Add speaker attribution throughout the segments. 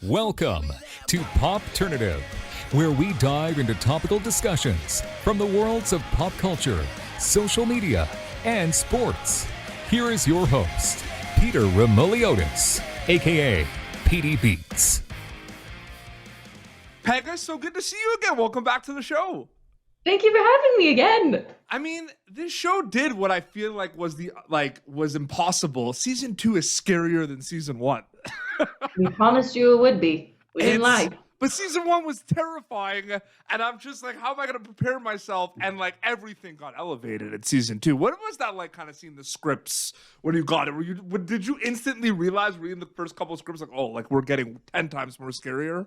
Speaker 1: Welcome to Popternative, where we dive into topical discussions from the worlds of pop culture, social media, and sports. Here is your host, Peter Remoliotis, aka PD Beats.
Speaker 2: Pegah, so good to see you again. Welcome back to the show.
Speaker 3: Thank you for having me again.
Speaker 2: I mean, this show did what I feel like was impossible. Season 2 is scarier than season 1.
Speaker 3: We promised you it would be. We didn't lie.
Speaker 2: But season 1 was terrifying, and I'm just like, how am I going to prepare myself? And like everything got elevated in season 2. What was that like? Kind of seeing the scripts when you got it? Did you instantly realize reading the first couple of scripts like, oh, like we're getting 10 times more scarier?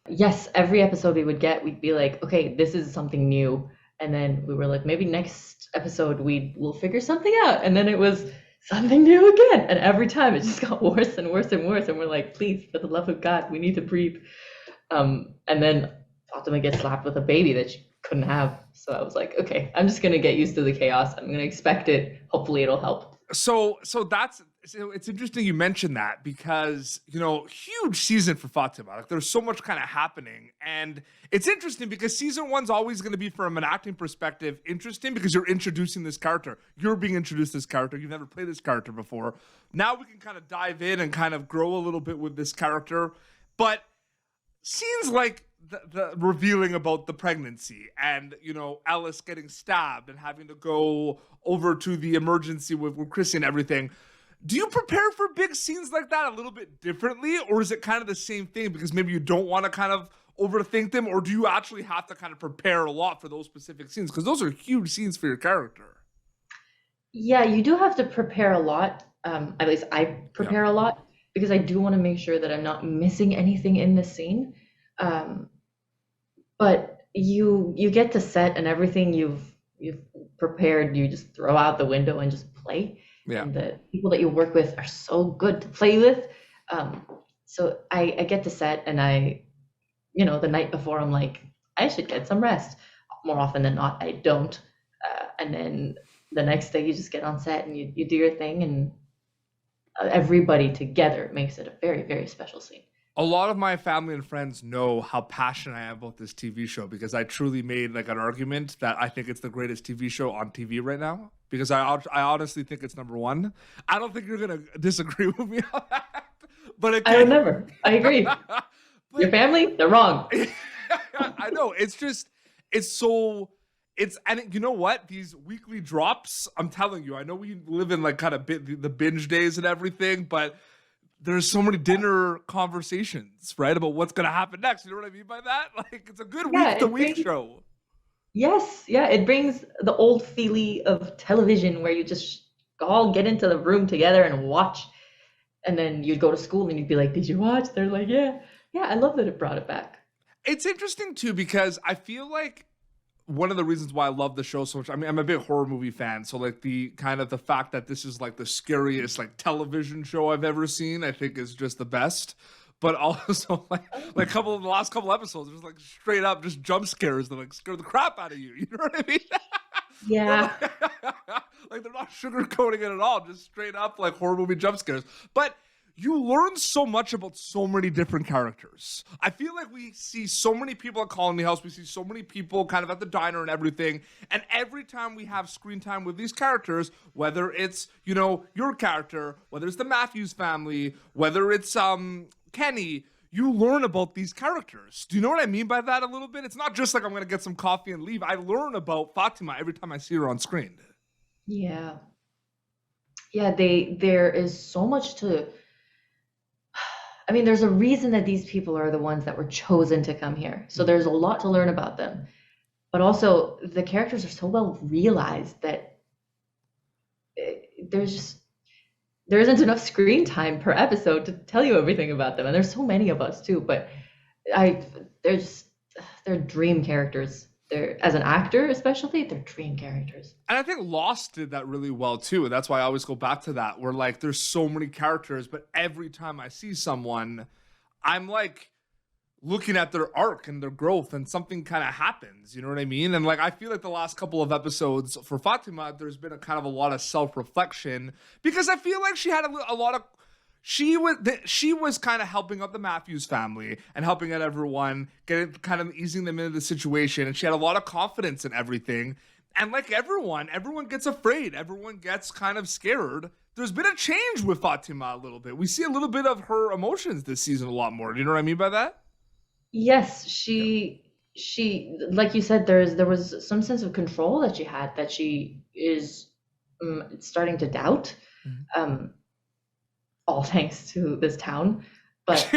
Speaker 3: Yes, every episode we'd be like, okay, this is something new. And then we were like, maybe next episode we'll figure something out. And then it was something new again. And every time it just got worse and worse and worse. And we're like, please, for the love of God, we need to breathe. And then Fatima gets slapped with a baby that she couldn't have. So I was like, okay, I'm just going to get used to the chaos. I'm going to expect it. Hopefully it'll help.
Speaker 2: So it's interesting you mentioned that because, huge season for Fatima. Like there's so much kind of happening. And it's interesting because season 1's always going to be, from an acting perspective, interesting because you're introducing this character. You're being introduced to this character. You've never played this character before. Now we can kind of dive in and kind of grow a little bit with this character. But scenes like the revealing about the pregnancy and, Ellis getting stabbed and having to go over to the emergency with Chrissy and everything. Do you prepare for big scenes like that a little bit differently, or is it kind of the same thing because maybe you don't want to kind of overthink them, or do you actually have to kind of prepare a lot for those specific scenes? Because those are huge scenes for your character.
Speaker 3: Yeah, you do have to prepare a lot. At least I prepare a lot because I do want to make sure that I'm not missing anything in the scene. But you get to set and everything you've prepared, you just throw out the window and just play. Yeah. And the people that you work with are so good to play with. So I get to set and the night before I'm like, I should get some rest. More often than not, I don't. And then the next day you just get on set and you do your thing, and everybody together makes it a very, very special scene.
Speaker 2: A lot of my family and friends know how passionate I am about this TV show because I truly made like an argument that I think it's the greatest TV show on TV right now because I honestly think it's number 1. I don't think you're going to disagree with me on that. But
Speaker 3: I would never. I agree. Your family, they're wrong.
Speaker 2: I know. And you know what? These weekly drops, I'm telling you, I know we live in like kind of the binge days and everything, but there's so many dinner conversations, right, about what's going to happen next. You know what I mean by that? Like, it's a good week-to-week show.
Speaker 3: Yes, yeah, it brings the old feeling of television where you just all get into the room together and watch. And then you'd go to school and you'd be like, did you watch? They're like, yeah. Yeah, I love that it brought it back.
Speaker 2: It's interesting, too, because I feel like one of the reasons why I love the show so much, I mean, I'm a big horror movie fan, so like the fact that this is like the scariest like television show I've ever seen, I think is just the best. But also like the last couple episodes, there's like straight up just jump scares that like scare the crap out of you. You know what I mean?
Speaker 3: Yeah.
Speaker 2: Like they're not sugarcoating it at all, just straight up like horror movie jump scares. But you learn so much about so many different characters. I feel like we see so many people at Colony House. We see so many people kind of at the diner and everything. And every time we have screen time with these characters, whether it's, your character, whether it's the Matthews family, whether it's Kenny, you learn about these characters. Do you know what I mean by that a little bit? It's not just like I'm going to get some coffee and leave. I learn about Fatima every time I see her on screen.
Speaker 3: Yeah. Yeah, there is so much to... I mean, there's a reason that these people are the ones that were chosen to come here. So there's a lot to learn about them. But also, the characters are so well realized that there isn't enough screen time per episode to tell you everything about them. And there's so many of us too. But they're dream characters. As an actor, especially, they're dream characters.
Speaker 2: And I think Lost did that really well too. And that's why I always go back to that, where like there's so many characters, but every time I see someone, I'm like looking at their arc and their growth, and something kind of happens. You know what I mean? And like I feel like the last couple of episodes for Fatima, there's been a lot of self-reflection because I feel like she had a lot of she was kind of helping out the Matthews family and helping out everyone, kind of easing them into the situation. And she had a lot of confidence in everything. And like everyone gets afraid. Everyone gets kind of scared. There's been a change with Fatima a little bit. We see a little bit of her emotions this season a lot more. Do you know what I mean by that?
Speaker 3: Yes, she like you said, there was some sense of control that she had that she is starting to doubt.
Speaker 2: Mm-hmm.
Speaker 3: All thanks to this town. But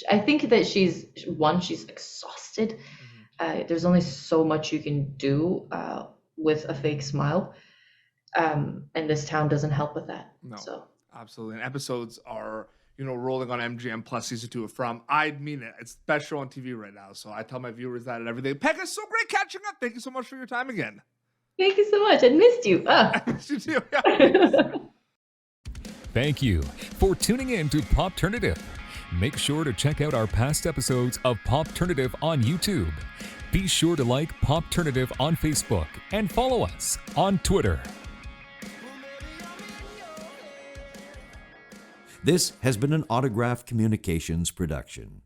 Speaker 3: I think that she's exhausted. There's only so much you can do with a fake smile. And this town doesn't help with that.
Speaker 2: No,
Speaker 3: so
Speaker 2: absolutely. And episodes are, rolling on MGM Plus season 2 of From. I mean it. It's the best show on TV right now. So I tell my viewers that and everything. Pegah, so great catching up. Thank you so much for your time again.
Speaker 3: Thank you so much. I missed you.
Speaker 2: I missed you too. Yeah.
Speaker 1: Thank you for tuning in to Popternative. Make sure to check out our past episodes of Popternative on YouTube. Be sure to like Popternative on Facebook and follow us on Twitter.
Speaker 4: This has been an Autograph Communications production.